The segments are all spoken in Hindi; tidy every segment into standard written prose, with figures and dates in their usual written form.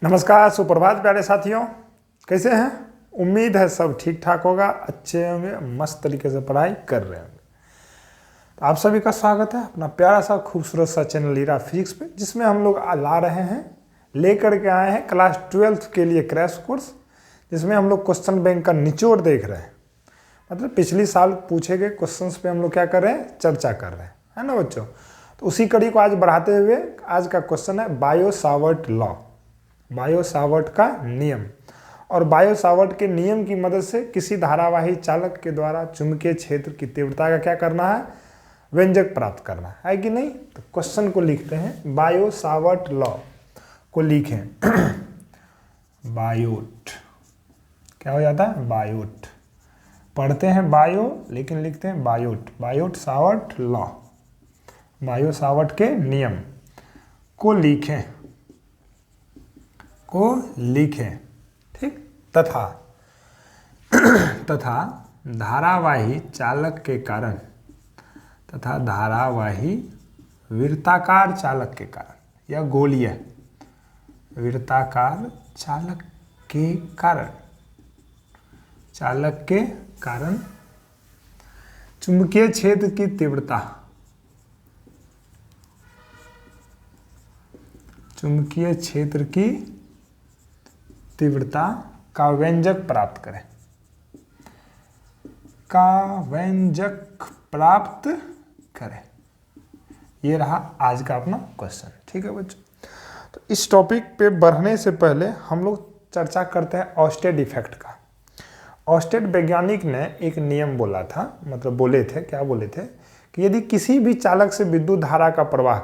नमस्कार, सुप्रभात प्यारे साथियों, कैसे हैं? उम्मीद है सब ठीक ठाक होगा, अच्छे होंगे, मस्त तरीके से पढ़ाई कर रहे होंगे। तो आप सभी का स्वागत है अपना प्यारा सा खूबसूरत सा चैनल लीरा फिजिक्स पे, जिसमें हम लोग ला रहे हैं, लेकर के आए हैं क्लास 12th के लिए क्रैश कोर्स, जिसमें हम लोग क्वेश्चन बैंक का निचोड़ देख रहे हैं। मतलब पिछली साल पूछे गए क्वेश्चंस पे हम लोग क्या कर रहे हैं, चर्चा कर रहे हैं, है ना बच्चों। तो उसी कड़ी को आज बढ़ाते हुए आज का क्वेश्चन है बायो-सावर्ट लॉ, बायो-सावर्ट का नियम। और बायो-सावर्ट के नियम की मदद से किसी धारावाही चालक के द्वारा चुंबकीय क्षेत्र की तीव्रता का क्या करना है, व्यंजक प्राप्त करना है कि नहीं। तो क्वेश्चन को लिखते हैं, बायो-सावर्ट लॉ को लिखें बायोट, क्या हो जाता है, बायोट। पढ़ते हैं बायो लेकिन लिखते हैं बायोट, बायोट-सावर्ट लॉ, बायो-सावर्ट के नियम को लिखें, ठीक। तथा धारावाही चालक के कारण तथा धारावाही वृत्ताकार चालक के कारण या गोलीय वृत्ताकार चालक के कारण चुंबकीय क्षेत्र की तीव्रता का व्यंजक प्राप्त करें। ये रहा आज का अपना क्वेश्चन, ठीक है बच्चों। तो इस टॉपिक पे बढ़ने से पहले हम लोग चर्चा करते हैं ऑस्टेड इफेक्ट का। ऑस्टेड वैज्ञानिक ने एक नियम बोला था, मतलब बोले थे कि यदि किसी भी चालक से विद्युत धारा का प्रवाह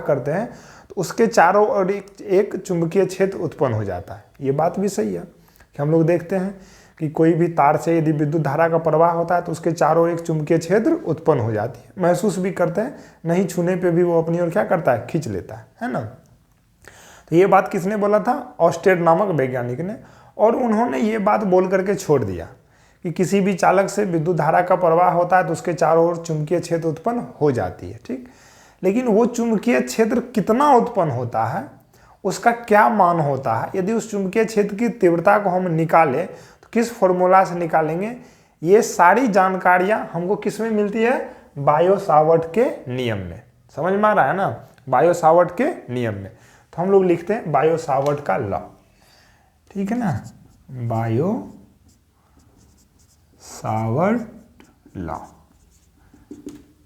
करते हैं तो उसके चारों ओर एक चुंबकीय क्षेत्र उत्पन्न हो जाता है। ये बात भी सही है कि हम लोग देखते हैं कि कोई भी तार से यदि विद्युत धारा का प्रवाह होता है तो उसके चारों ओर एक चुंबकीय क्षेत्र उत्पन्न हो जाती है। महसूस भी करते हैं, नहीं छूने पे भी वो अपनी ओर क्या करता है, खींच लेता है ना। तो ये बात किसने बोला था, ऑस्टेड नामक वैज्ञानिक ने। और उन्होंने ये बात बोल करके छोड़ दिया कि किसी भी चालक से विद्युत धारा का प्रवाह होता है तो उसके चारों ओर चुंबकीय क्षेत्र उत्पन्न हो जाती है, ठीक। लेकिन वो चुंबकीय क्षेत्र कितना उत्पन्न होता है, उसका क्या मान होता है, यदि उस चुंबकीय क्षेत्र की तीव्रता को हम निकालें तो किस फॉर्मूला से निकालेंगे, ये सारी जानकारियां हमको किस में मिलती है, बायो-सावर्ट के नियम में। समझ में आ रहा है ना, बायो-सावर्ट के नियम में। तो हम लोग लिखते हैं बायो-सावर्ट का लॉ, ठीक है ना, बायो-सावर्ट लॉ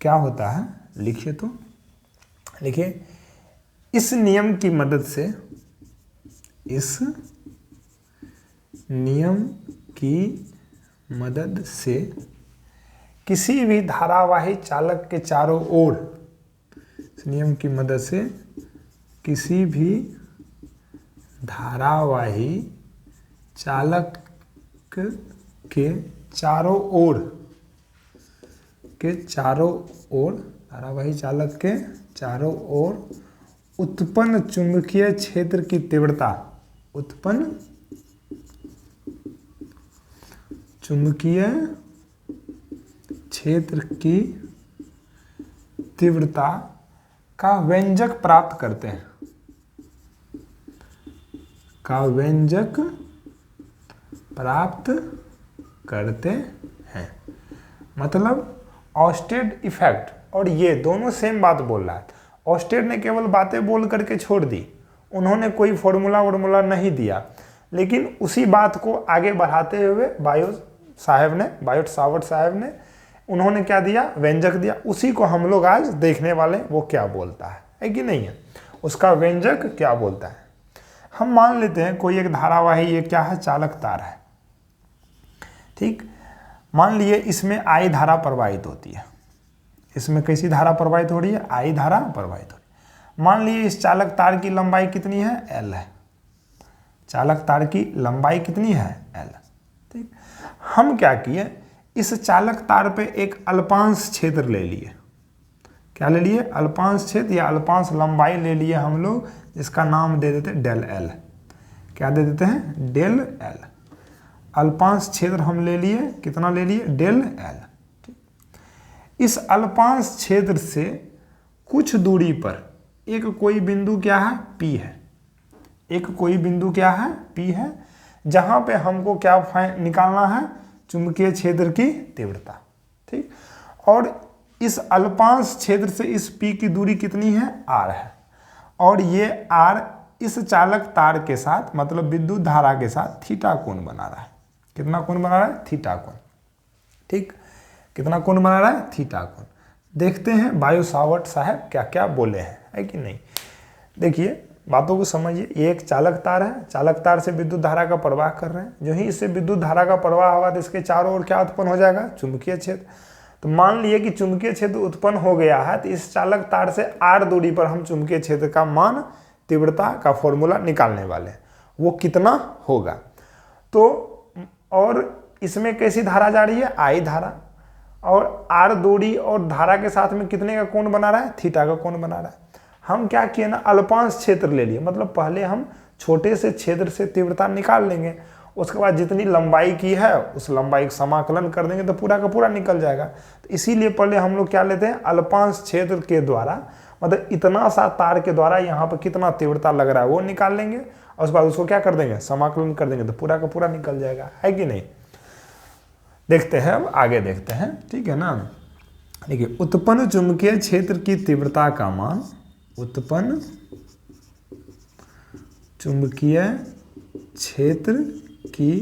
क्या होता है, लिखिए। तो लिखिए, इस नियम की मदद से किसी भी धारावाही चालक के चारों ओर धारावाही चालक के चारों ओर उत्पन्न चुंबकीय क्षेत्र की तीव्रता का व्यंजक प्राप्त करते हैं। मतलब ऑस्टेड इफेक्ट और ये दोनों सेम बात बोल रहा है। ऑस्टेड ने केवल बातें बोल करके छोड़ दी, उन्होंने कोई फॉर्मूला नहीं दिया, लेकिन उसी बात को आगे बढ़ाते हुए बायो-सावर्ट साहब ने उन्होंने क्या दिया, व्यंजक दिया। उसी को हम लोग आज देखने वाले, वो क्या बोलता है कि नहीं है, उसका व्यंजक क्या बोलता है। हम मान लेते हैं कोई एक धारावाही, ये क्या है, चालक तार है, ठीक। मान लिए इसमें आई धारा प्रवाहित होती है, इसमें कैसी धारा प्रवाहित हो रही है, आई धारा प्रवाहित हो रही है। मान लिए इस चालक तार की लंबाई कितनी है, एल है, चालक तार की लंबाई कितनी है, एल, ठीक। हम क्या किए, इस चालक तार पे एक अल्पांश क्षेत्र ले लिए, क्या ले लिए, अल्पांश क्षेत्र या अल्पांश लंबाई ले लिए हम लोग, जिसका नाम दे देते डेल एल। क्या दे देते हैं, डेल एल। अल्पांश क्षेत्र हम ले लिए, कितना ले लिए, डेल एल। इस अल्पांश क्षेत्र से कुछ दूरी पर एक कोई बिंदु क्या है, P है, एक कोई बिंदु क्या है, P है, जहां पे हमको क्या निकालना है, चुंबकीय क्षेत्र की तीव्रता। ठीक, और इस अल्पांश क्षेत्र से इस P की दूरी कितनी है, R है, और ये R इस चालक तार के साथ मतलब विद्युत धारा के साथ थीटा कोण बना रहा है। कितना कोण बना रहा है, थीटा कोण। ठीक, कितना कोण बना रहा है, थीटा कोण। देखते हैं बायो सावर्ट साहब क्या क्या बोले हैं, है कि नहीं। देखिए बातों को समझिए, ये एक चालक तार है, चालक तार से विद्युत धारा का प्रवाह कर रहे हैं, जो ही इससे विद्युत धारा का प्रवाह होगा तो इसके चारों ओर क्या उत्पन्न हो जाएगा, चुंबकीय क्षेत्र। तो मान लिए कि चुंबकीय क्षेत्र उत्पन्न हो गया है, तो इस चालक तार से r दूरी पर हम चुंबकीय क्षेत्र का मान, तीव्रता का फॉर्मूला निकालने वाले हैं, वो कितना होगा। तो और इसमें कैसी धारा जा रही है, I धारा, और r दूरी और धारा के साथ में कितने का कोण बना रहा है, थीटा का कोण बना रहा है। हम क्या किए ना, अल्पांश क्षेत्र ले लिए, मतलब पहले हम छोटे से क्षेत्र से तीव्रता निकाल लेंगे, उसके बाद जितनी लंबाई की है उस लंबाई का समाकलन कर देंगे तो पूरा का पूरा निकल जाएगा। तो इसीलिए पहले हम लोग क्या लेते हैं, अल्पांश क्षेत्र के द्वारा, मतलब इतना सा तार के द्वारा यहाँ पर कितना तीव्रता लग रहा है वो निकाल लेंगे, और उसके बाद उसको क्या कर देंगे, समाकलन कर देंगे, तो पूरा का पूरा निकल जाएगा, है कि नहीं। देखते हैं, अब आगे देखते हैं, ठीक है ना। देखिए, उत्पन्न चुंबकीय क्षेत्र की तीव्रता का मान, उत्पन्न चुंबकीय क्षेत्र की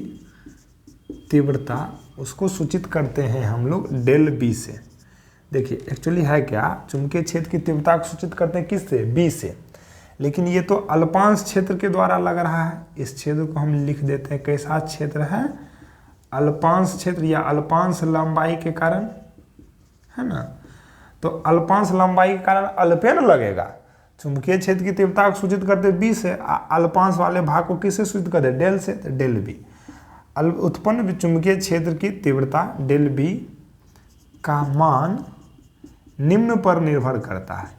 तीव्रता, उसको सूचित करते हैं हम लोग डेल बी से। देखिए एक्चुअली है क्या, चुंबकीय क्षेत्र की तीव्रता को सूचित करते हैं किससे, बी से, लेकिन ये तो अल्पांश क्षेत्र के द्वारा लग रहा है। इस क्षेत्र को हम लिख देते हैं, कैसा क्षेत्र है, अल्पांश क्षेत्र या अल्पांश लंबाई के कारण, है ना। तो अल्पांश लंबाई के कारण अल्पेन लगेगा। चुंबकीय क्षेत्र की तीव्रता को सूचित करते बी से, अल्पांश वाले भाग को किससे सूचित करते, डेल से, तो डेल बी। उत्पन्न चुंबकीय क्षेत्र की तीव्रता डेल बी का मान निम्न पर निर्भर करता है,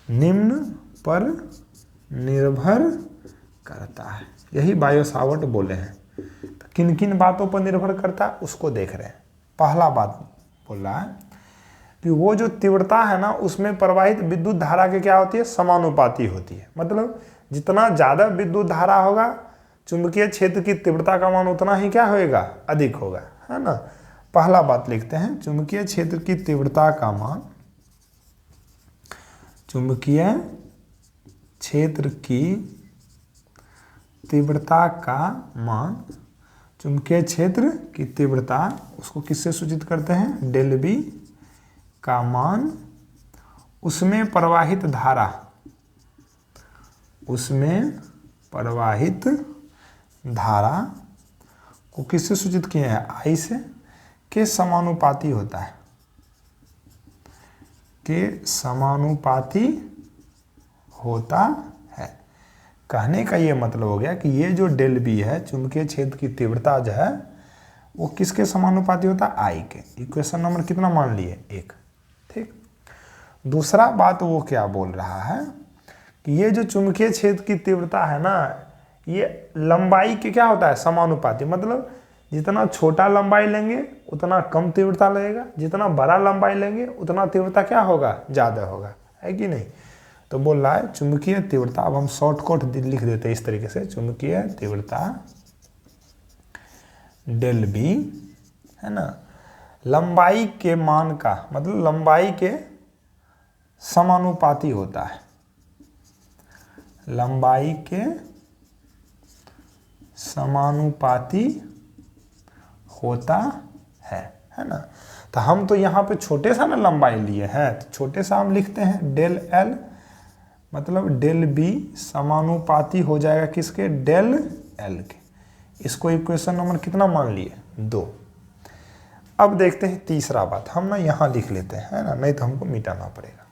निम्न पर निर्भर करता है, यही बायो सावर्ट बोले हैं। तो किन किन बातों पर निर्भर करता है उसको देख रहे हैं। पहला बात बोल रहा है कि वो जो तीव्रता है ना, उसमें प्रवाहित विद्युत धारा के क्या होती है, समानुपाती होती है। मतलब जितना ज़्यादा विद्युत धारा होगा, चुंबकीय क्षेत्र की तीव्रता का मान उतना ही क्या होएगा, अधिक होगा, है ना। पहला बात लिखते हैं, चुंबकीय क्षेत्र की तीव्रता का मान, चुंबकीय क्षेत्र की तीव्रता का मान, चुंबकीय क्षेत्र की तीव्रता उसको किससे सूचित करते हैं, डेल बी का मान, उसमें प्रवाहित धारा, उसमें प्रवाहित धारा को किससे सूचित किए हैं, आई से, के समानुपाती होता है, के समानुपाती होता है। कहने का ये मतलब हो गया कि ये जो डेल बी है, चुंबकीय क्षेत्र की तीव्रता जो है, वो किसके समानुपाती होता है, आई के। इक्वेशन नंबर कितना मान लिए, 1। ठीक, दूसरा बात वो क्या बोल रहा है कि ये जो चुंबकीय क्षेत्र की तीव्रता है ना, ये लंबाई के क्या होता है, समानुपाती। मतलब जितना छोटा लंबाई लेंगे उतना कम तीव्रता लगेगा, जितना बड़ा लंबाई लेंगे उतना तीव्रता क्या होगा, ज़्यादा होगा, है कि नहीं। तो बोल रहा है चुंबकीय तीव्रता, अब हम शॉर्टकट लिख देते हैं इस तरीके से, चुंबकीय तीव्रता डेल बी, है ना, लंबाई के मान का मतलब लंबाई के समानुपाती होता है, लंबाई के समानुपाती होता है ना। तो हम तो यहाँ पे छोटे सा ना लंबाई लिए हैं, तो छोटे सा हम लिखते हैं डेल एल, मतलब डेल बी समानुपाती हो जाएगा किसके, डेल एल के। इसको इक्वेशन नंबर कितना मान लिए, 2। अब देखते हैं तीसरा बात, हम ना यहाँ लिख लेते हैं, है ना, नहीं तो हमको मिटाना पड़ेगा।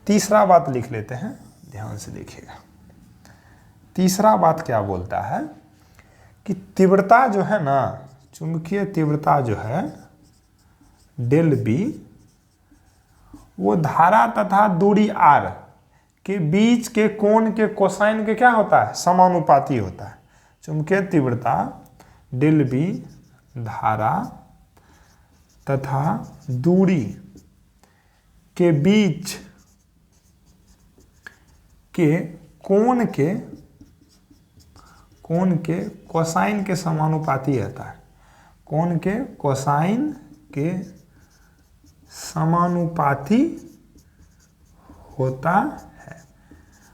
तीसरा बात लिख लेते हैं, ध्यान से देखिएगा। तीसरा बात क्या बोलता है कि तीव्रता जो है ना, चुंबकीय तीव्रता जो है डेल बी, वो धारा तथा दूरी r के बीच के कोण के कोसाइन के क्या होता है, समानुपाती होता है। चुंबकीय तीव्रता डेल बी धारा तथा दूरी के बीच के कोण के कोसाइन के समानुपाती रहता है, कोण के कोसाइन के समानुपाती होता है।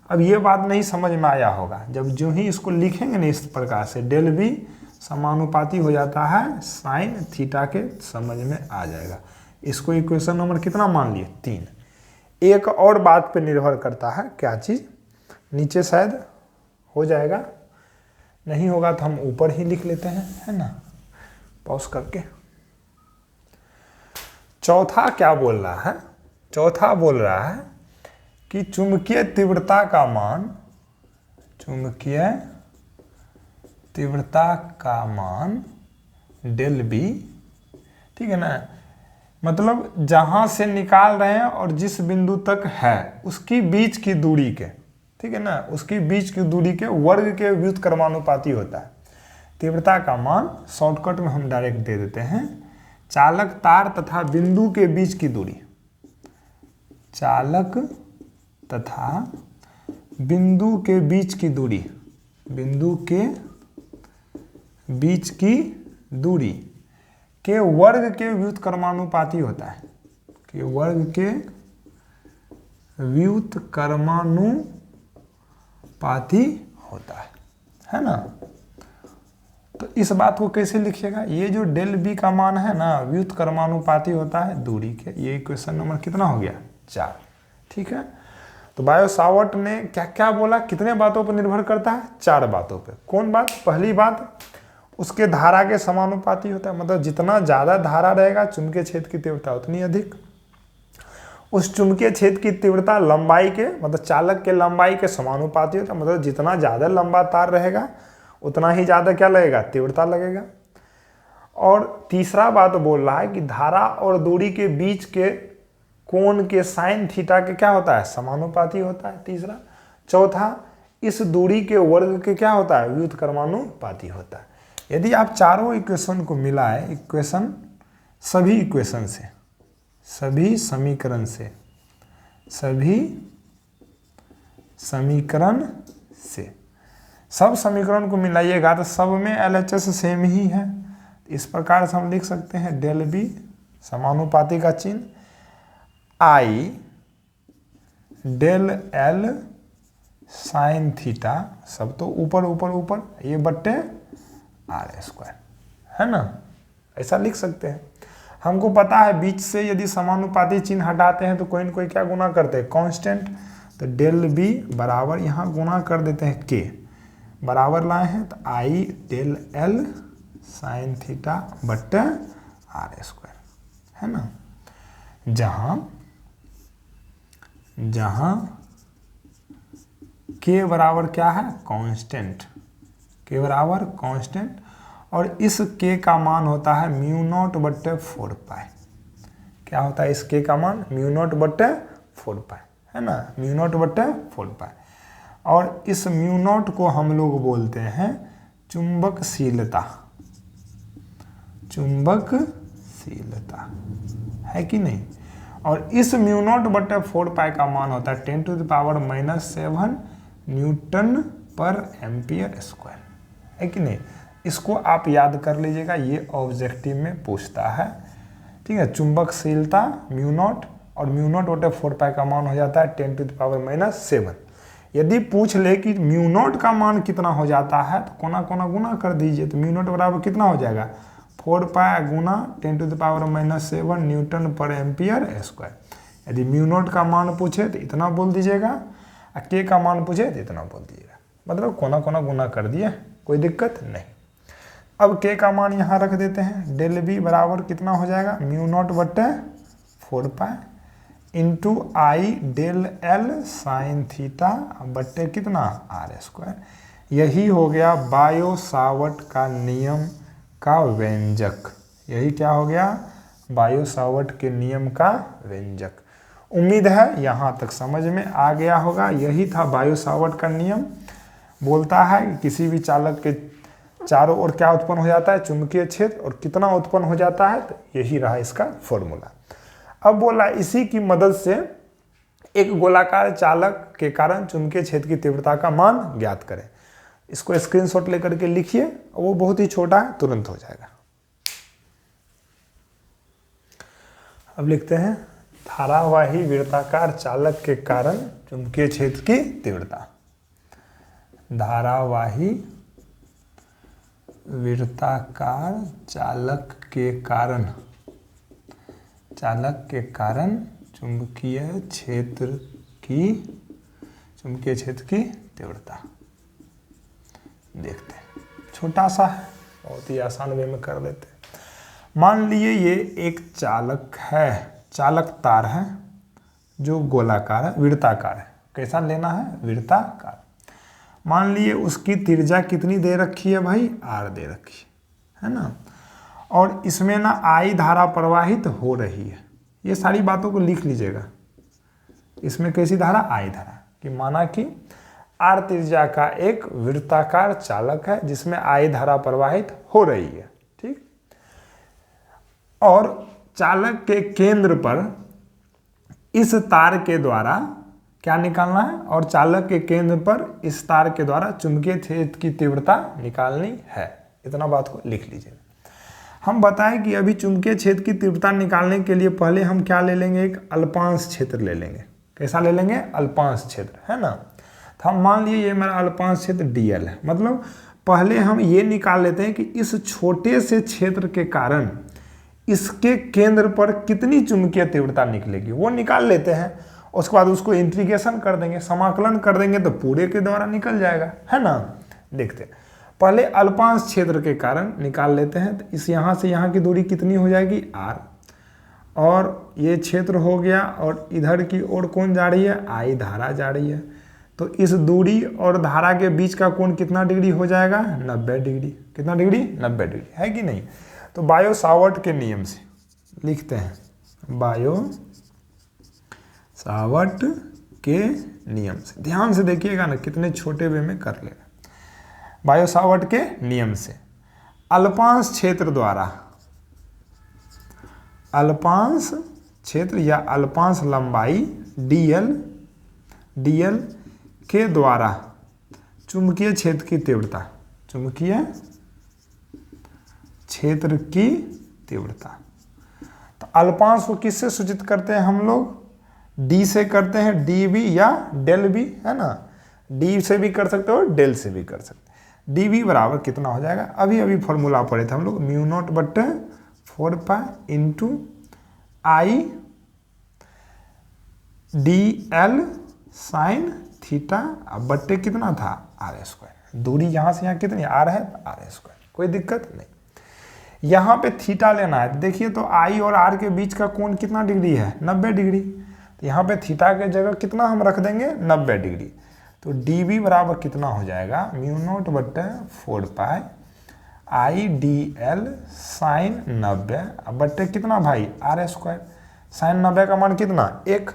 अब ये बात नहीं समझ में आया होगा, जब जो ही इसको लिखेंगे ना इस प्रकार से, डेल बी समानुपाती हो जाता है साइन थीटा के, समझ में आ जाएगा। इसको इक्वेशन नंबर कितना मान लिए, 3। एक और बात पे निर्भर करता है, क्या चीज, नीचे शायद हो जाएगा, नहीं होगा तो हम ऊपर ही लिख लेते हैं, है ना, पॉज करके। चौथा क्या बोल रहा है, चौथा बोल रहा है कि चुंबकीय तीव्रता का मान, चुंबकीय तीव्रता का मान डेल बी, ठीक है ना, मतलब जहां से निकाल रहे हैं और जिस बिंदु तक है उसकी बीच की दूरी के, ठीक है ना, उसकी बीच की दूरी के वर्ग के व्युत्क्रमानुपाती होता है। तीव्रता का मान शॉर्टकट में हम डायरेक्ट दे देते हैं, चालक तार तथा बिंदु के बीच की दूरी, चालक तथा बिंदु के बीच की दूरी, बिंदु के बीच की दूरी के वर्ग के व्युत्क्रमानुपाती होता है, के वर्ग के व्युत्क्रमानुपाती होता है ना। तो इस बात को कैसे लिखिएगा, ये जो डेल बी का मान है ना, व्युत्क्रमानुपाती होता है दूरी के। ये क्वेश्चन नंबर कितना हो गया, 4, ठीक है। तो बायो सावर्ट ने क्या क्या बोला, कितने बातों पर निर्भर करता है, 4 बातों पे। कौन बात, पहली बात उसके धारा के समानुपाती होता है, मतलब जितना ज्यादा धारा रहेगा चुंबकीय क्षेत्र की तीव्रता उतनी अधिक। उस चुंबकीय क्षेत्र की तीव्रता लंबाई के, मतलब चालक के लंबाई के समानुपाती होता है, मतलब जितना ज्यादा लंबा तार रहेगा उतना ही ज्यादा क्या लगेगा, तीव्रता लगेगा। और तीसरा बात बोल रहा है कि धारा और दूरी के बीच के कोण के साइन थीटा के क्या होता है, समानुपाती होता है, तीसरा। चौथा, इस दूरी के वर्ग के क्या होता है, व्युत्क्रमानुपाती होता है। यदि आप चारों इक्वेशन को मिलाएं, इक्वेशन सभी इक्वेशन से, सभी समीकरण से, सभी समीकरण से, सब समीकरण को मिलाइएगा तो सब में LHS सेम ही है। इस प्रकार से हम लिख सकते हैं डेल बी समानुपाती का चिन्ह, आई डेल एल साइन थीटा, सब तो ऊपर ऊपर ऊपर, ये बट्टे आर स्क्वायर, है ना, ऐसा लिख सकते हैं। हमको पता है बीच से यदि समानुपाती चिन्ह हटाते हैं तो कोई न कोई क्या गुना करते हैं, कांस्टेंट। तो डेल बी बराबर यहाँ गुना कर देते हैं के, बराबर लाए हैं तो आई डेल एल साइन थीटा बट्टे आर स्क्वायर, है ना। जहां के बराबर क्या है, कांस्टेंट, के बराबर कांस्टेंट, और इस के का मान होता है म्यू नॉट बट्टे 4 पाई। क्या होता है इस के का मान, म्यू नॉट बट्टे 4 पाई, है ना, म्यू नॉट बट्टे 4 पाई। और इस म्यू नॉट को हम लोग बोलते हैं चुंबकशीलता, चुंबकशीलता, है कि नहीं। और इस म्यू नॉट बट्टे 4 पाई का मान होता है 10⁻⁻7 न्यूटन पर एम्पियर स्क्वायर, है कि नहीं। इसको आप याद कर लीजिएगा, ये ऑब्जेक्टिव में पूछता है, ठीक है। चुंबकशीलता म्यू नॉट, और म्यू नॉट बटे 4 पाई का मान हो जाता है 10⁻⁻7। यदि पूछ ले कि म्यू नॉट का मान कितना हो जाता है तो कोना कोना गुना कर दीजिए, तो म्यू नॉट बराबर कितना हो जाएगा, 4 पाई गुना 10⁻⁻7 न्यूटन पर एम्पियर स्क्वायर। यदि म्यू नॉट का मान पूछे तो इतना बोल दीजिएगा, और के का मान पूछे तो इतना बोल दीजिएगा, मतलब कोना कोना गुना कर दिए, कोई दिक्कत नहीं। अब के का मान यहाँ रख देते हैं, डेल बी बराबर कितना हो जाएगा, म्यू नॉट बट्टे 4 पाई इंटू आई डेल एल साइन थीटा बट्टे कितना आर स्क्वायर। यही हो गया बायो सावर्ट का नियम का व्यंजक, यही क्या हो गया, बायो सावर्ट के नियम का व्यंजक। उम्मीद है यहाँ तक समझ में आ गया होगा। यही था बायो सावर्ट का नियम, बोलता है कि किसी भी चालक के चारों ओर क्या उत्पन्न हो जाता है, चुंबकीय क्षेत्र, और कितना उत्पन्न हो जाता है, तो यही रहा इसका फॉर्मूला। अब बोला इसी की मदद से एक गोलाकार चालक के कारण चुंबकीय क्षेत्र की तीव्रता का मान ज्ञात करें। इसको स्क्रीनशॉट लेकर के लिखिए, वो बहुत ही छोटा है, तुरंत हो जाएगा। अब लिखते हैं धारावाही वृत्ताकार चालक के कारण चुंबकीय क्षेत्र की तीव्रता। धारावाही वृत्ताकार चालक के कारण चुंबकीय क्षेत्र की तीव्रता देखते हैं। छोटा सा है, बहुत ही आसान वे में कर देते हैं। मान लिए ये एक चालक है, चालक तार है जो गोलाकार है, वृत्ताकार है। कैसा लेना है? वृत्ताकार। मान लिए उसकी त्रिज्या कितनी दे रखी है भाई? R दे रखी है ना, और इसमें ना I धारा प्रवाहित हो रही है। ये सारी बातों को लिख लीजिएगा। इसमें कैसी धारा? I धारा। कि माना कि R त्रिज्या का एक वृत्ताकार चालक है जिसमें I धारा प्रवाहित हो रही है, ठीक। और चालक के केंद्र पर इस तार के द्वारा क्या निकालना है? और चालक के केंद्र पर इस तार के द्वारा चुंबकीय क्षेत्र की तीव्रता निकालनी है। इतना बात को लिख लीजिए। हम बताएं कि अभी चुंबकीय क्षेत्र की तीव्रता निकालने के लिए पहले हम क्या ले लेंगे? एक अल्पांश क्षेत्र ले लेंगे। कैसा ले लेंगे? अल्पांश क्षेत्र, है ना। तो हम मान लिए ये मेरा अल्पांश क्षेत्र dl है। मतलब पहले हम ये निकाल लेते हैं कि इस छोटे से क्षेत्र के कारण इसके केंद्र पर कितनी चुंबकीय तीव्रता निकलेगी, वो निकाल लेते हैं। उसके बाद उसको इंटीग्रेशन कर देंगे, समाकलन कर देंगे, तो पूरे के द्वारा निकल जाएगा, है ना। देखते हैं, पहले अल्पांश क्षेत्र के कारण निकाल लेते हैं। तो इस यहाँ से यहाँ की दूरी कितनी हो जाएगी? R, और ये क्षेत्र हो गया, और इधर की ओर कौन जा रही है? I धारा जा रही है। तो इस दूरी और धारा के बीच का कोण कितना डिग्री हो जाएगा? 90 डिग्री। कितना डिग्री? 90 डिग्री, है कि नहीं। तो बायो सावर्ट के नियम से लिखते हैं, बायो सावर्ट के नियम से। ध्यान से देखिएगा ना, कितने छोटे वे में कर लेगा। बायो सावर्ट के नियम से अल्पांश क्षेत्र द्वारा, अल्पांश क्षेत्र या अल्पांश लंबाई dl के द्वारा चुंबकीय क्षेत्र की तीव्रता, चुंबकीय क्षेत्र की तीव्रता। तो अल्पांश को किससे सूचित करते हैं हम लोग? d से करते हैं, dv या डेल v, है ना। d से भी कर सकते हो, डेल से भी कर सकते हैं। dv बराबर कितना हो जाएगा? अभी अभी फॉर्मूला पढ़े थे हम लोग, μ0/4π into I dl sine theta बट्टे कितना था? r²। दूरी यहाँ से यहाँ कितनी? r है, r²। कोई दिक्कत नहीं। यहाँ पे थीटा लेना है। देखिए तो I और r के बीच का कोण कितना डिग्री है? 90 डिग्री। तो यहाँ पे थीटा के जगह कितना हम रख देंगे? 90 डिग्री। तो dv बराबर कितना हो जाएगा? μ0/4π I dl साइन 90 बट्टे कितना भाई? r²। साइन 90 का मान कितना? 1।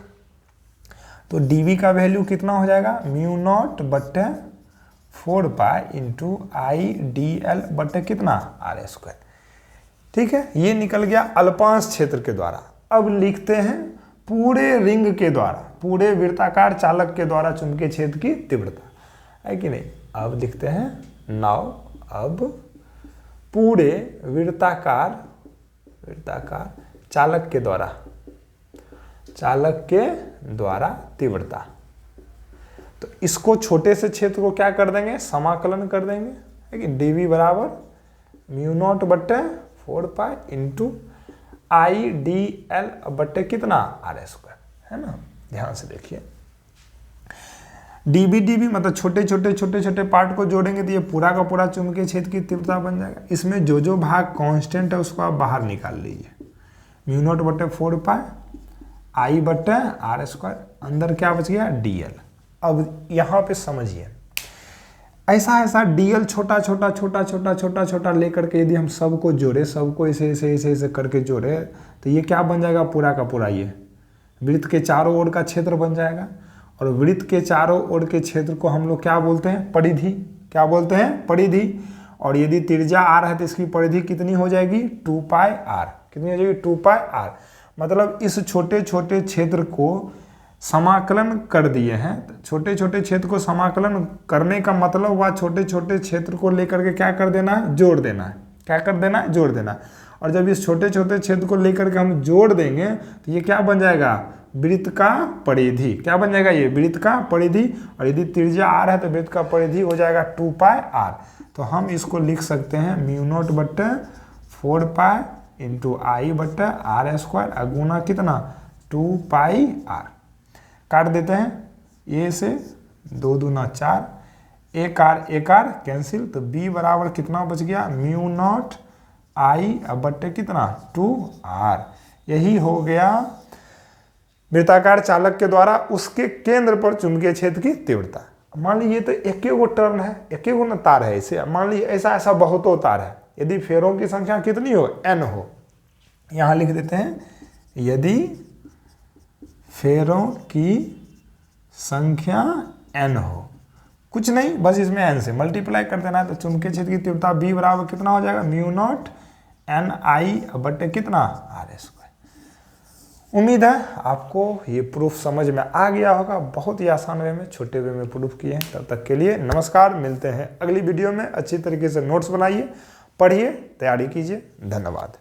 तो dv का वैल्यू कितना हो जाएगा? μ0/4π इंटू I dl बट्टे कितना? r²। ठीक है, ये निकल गया अल्पांश क्षेत्र के द्वारा। अब लिखते हैं पूरे रिंग के द्वारा, पूरे वृत्ताकार चालक के द्वारा चुंबकीय क्षेत्र की तीव्रता, है कि नहीं। अब लिखते हैं नाउ, अब पूरे वृत्ताकार चालक के द्वारा तीव्रता। तो इसको छोटे से क्षेत्र को क्या कर देंगे? समाकलन कर देंगे, है कि dv बराबर μ0/4π इंटू I dl बट्टे कितना? r², है ना। ध्यान से देखिए, dv मतलब छोटे छोटे पार्ट को जोड़ेंगे तो ये पूरा का पूरा चुंबकीय क्षेत्र की तीव्रता बन जाएगा। इसमें जो भाग कांस्टेंट है उसको आप बाहर निकाल लीजिए। μ0/4π I बट्टे r², अंदर क्या बच गया? dl। अब यहाँ पे समझिए, ऐसा dl छोटा लेकर के यदि हम सबको जोड़े, सबको ऐसे करके जोड़े, तो ये क्या बन जाएगा? पूरा का पूरा ये वृत्त के चारों ओर का क्षेत्र बन जाएगा। और वृत्त के चारों ओर के क्षेत्र को हम लोग क्या बोलते हैं? परिधि। क्या बोलते हैं? परिधि। और यदि त्रिज्या r है तो इसकी परिधि कितनी हो जाएगी? 2πr। कितनी हो जाएगी? 2πr। मतलब इस छोटे क्षेत्र को समाकलन कर दिए हैं। छोटे छोटे क्षेत्र को समाकलन करने का मतलब हुआ छोटे छोटे क्षेत्र को लेकर के क्या कर देना है, जोड़ देना है। क्या कर देना है, जोड़ देना है। और जब इस छोटे छोटे क्षेत्र को लेकर के हम जोड़ देंगे तो ये क्या बन जाएगा, वृत्त का परिधि। क्या बन जाएगा, ये वृत्त का परिधि। और यदि त्रिज्या r है तो वृत्त का परिधि हो जाएगा 2πr। तो हम इसको लिख सकते हैं μ0/4π इंटू आई बट्टा आर स्क्वायर अगुना कितना 2πr। काट देते हैं, ए से 2 दूना 4, एक आर कैंसिल, तो b बराबर कितना बच गया μ0 आई बट्टे कितना 2r। यही हो गया वृत्ताकार चालक के द्वारा उसके केंद्र पर चुंबकीय क्षेत्र की तीव्रता। मान लीजिए तो एक गो टर्न है, एक गो तार है, इसे मान लीजिए ऐसा ऐसा बहुतों तार है। यदि फेरों की संख्या कितनी हो, n हो, यहां लिख देते हैं यदि फेरों की संख्या n हो, कुछ नहीं बस इसमें n से मल्टीप्लाई कर देना है। तो चुंबकीय क्षेत्र की तीव्रता b बराबर कितना हो जाएगा μ0 ni बटे कितना r स्क्वायर। उम्मीद है आपको ये प्रूफ समझ में आ गया होगा। बहुत ही आसान वे में, छोटे वे में प्रूफ किए हैं। तब तक के लिए नमस्कार, मिलते हैं अगली वीडियो में। अच्छी तरीके से नोट्स बनाइए, पढ़िए, तैयारी कीजिए। धन्यवाद।